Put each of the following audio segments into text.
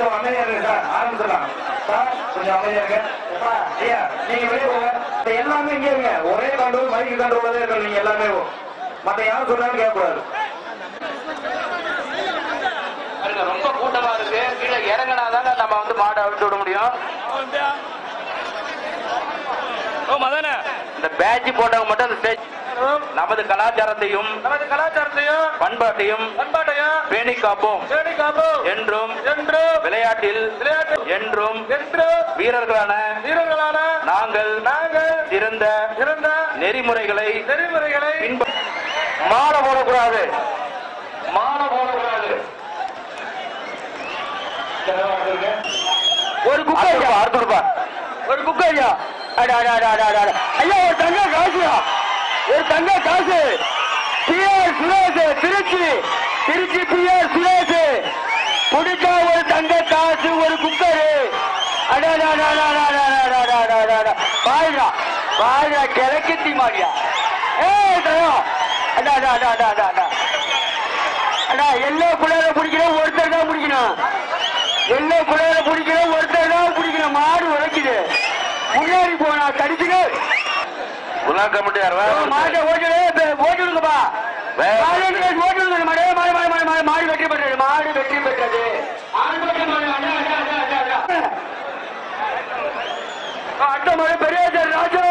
கொஞ்சம் அமைதியா இருக்கு சார். ஆரம்பிச்சிடலாம் சார். கொஞ்சம் அமைதியா இருங்க. ஐயா நீங்க வெளியே போங்க. எல்லாமே இங்கே இருங்க. ஒரே கண்ட்ரோல் மைக்கு கண்ட்ரோல் தான் இருக்கணும். நீங்க எல்லாமே மற்ற யாரும் சொன்னாலும் கேட்கக்கூடாது. ரொம்ப கூட்டமா இருக்கு. கீழே இறங்கினாதாங்க நம்ம வந்து மாடை அவிட்டு விட முடியும். இந்த பேட்ச் போட்டவங்க மட்டும் அந்த ஸ்டேஜ் நமது கலாச்சாரத்தையும் பண்பாட்டையும் பேணி காப்போம் என்றும் விளையாட்டில் என்றும் வீரர்களான நாங்கள் சிறந்த நெறிமுறைகளை மாலை போடக்கூடாது. ஒரு குக்கை ஒரு குக்கை ஐயா. ஐயா ஒரு தங்க காசுயா. ஒரு தங்க காசு. பிஆர் சுரேஷ் திருச்சி பிஆர் சுரேஷ் புடிச்சா ஒரு தங்க காசு ஒரு குக்கரு. பாய்டா பாய்டா கிழக்கத்தி மாடியா. எல்லோ குளர பிடிக்கிறோம் ஒருத்தர் தான் பிடிக்கணும். எல்லோ குளர பிடிக்கிறோம் ஒருத்தர் தான் பிடிக்கணும். மாடு உழைக்குது. முன்னாடி போனா கடிச்சுங்க. மாட்டை ஓட்டுங்கப்பா. மாடு வெற்றி பெற்றது. மாடு வெற்றி பெற்றது. அடுத்த மாடு பெரியாச்சாரி ராஜா.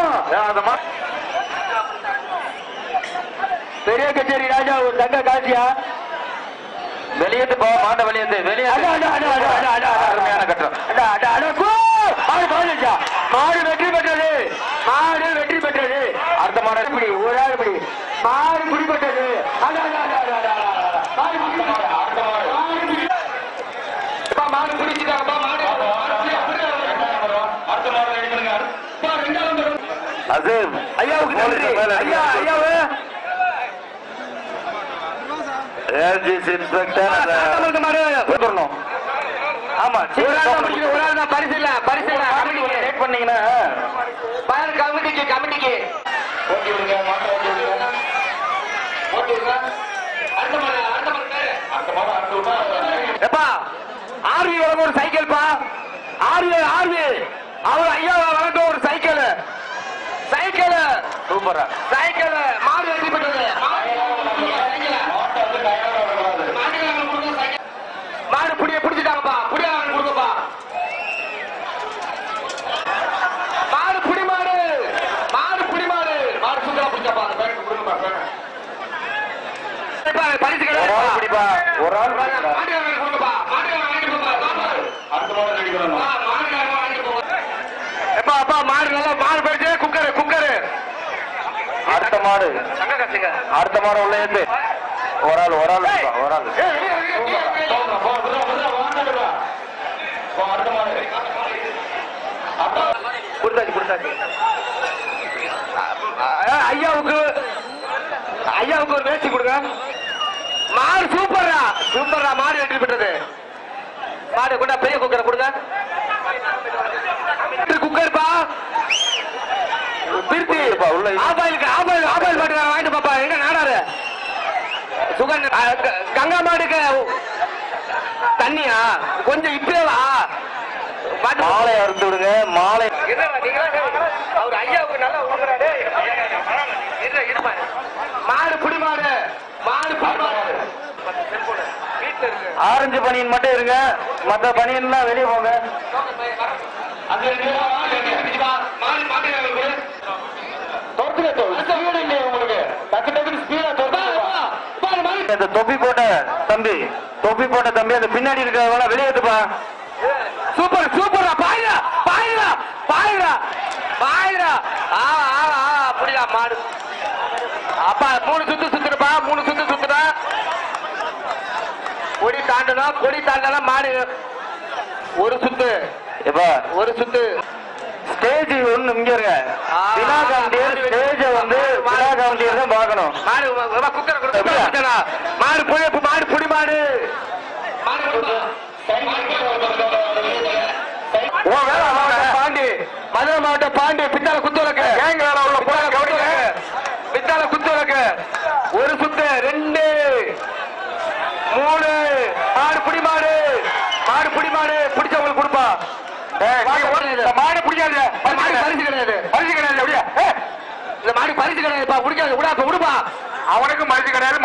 பெரிய கச்சேரி ராஜா ஒரு தங்க காட்சியா. வெளியேத்து போ மாட்ட வெளியேத்து அருமையான கட்டம். மாடு வெற்றி பெற்றது. மாடு வெற்றி பெற்றது. அடுத்த மாடு இப்படி ஒரு ஆள் இப்படி மாடு பிடிப்பட்டது. மாடு பிடிச்சிட்டாங்கப்பா. அது ஐயாவுக்கு ஐயா ஐயாவு ஆமா ஒரு ஆள் தான் பரிசு பண்ணீங்கன்னா கமிட்டிக்கு ஆர்வி வழங்க ஒரு சைக்கிள் பா. ஆர்வி அவர் ஐயா வழங்க ஒரு சைக்கிள் சூப்பரா சைக்கிள். மாடு வெற்றி பெற்றது. மாடு புடிய பிடிச்சிட்டாங்கப்பா. புடியா கொடுங்கப்பா. மாடு புடி மாடு சுத்தரா பிடிச்சப்பா. அந்த பேருக்கு கொடுங்கப்பா. பரிசுகள் ஒரு ஆள் கொடுங்கப்பா. அப்பா மாடு நல்லா மாடு பறிச்சு குக்கரு. அடுத்த மாடு உள்ள ஏத்து. ஒரு ஆள் கொடுத்தாச்சு. ஐயாவுக்கு ஒரு வேஷ்டி கொடுங்க. மாடு சூப்பரா மாடு வெற்றி பெற்றது. மாடு கொண்டா பெரிய குக்கரை கொடுங்க. குக்கர்பா திருத்தி ஆபாயில் மாடு வாங்கிட்டு பாப்பா. எங்க நாடாரு சுகன் கங்கா மாடுக்கு தண்ணியா கொஞ்சம் இப்பேவா மாலை அறுத்து விடுங்க. மாலை அவர் ஐயாவுக்கு நல்லா உணர்றாரு. மாடு புடி மாடு ஆரஞ்சு பனியன் மட்டும் இருங்க. மற்ற பனியன்லாம் வெளியே போங்க. தொப்பி போட்ட தம்பி அந்த பின்னாடி இருக்கிறவங்க வெளியேற்றுப்பா. சூப்பர் பாயிரா அப்படியா மாடு. அப்பா 3 சுத்து சுத்துறப்பா. 3 சுத்து சுத்துறா. கொடி தாண்டனா மாடு ஒரு சுத்து. ஒரு சுத்து. ஸ்டேஜ் ஒண்ணு இங்க இருங்க. ஸ்டேஜ் வந்து தான் பார்க்கணும். மாடு புடி மாடு பாண்டி மதுரை மாவட்டம் பாண்டி பித்தால குத்துவலக்கு பித்தால குத்துவலக்கு ஒரு சுத்து 2 3 மாடு புடி மாடு மாடு பிடிக்காது, மாடு பரிசு கிடையாது, பரிசு கிடையாது. அப்படியே இந்த மாடு பரிசு கிடையாதுப்பா, பிடிக்காது. விடா, விடுப்பா. அவனுக்கும் பரிசு கிடையாது.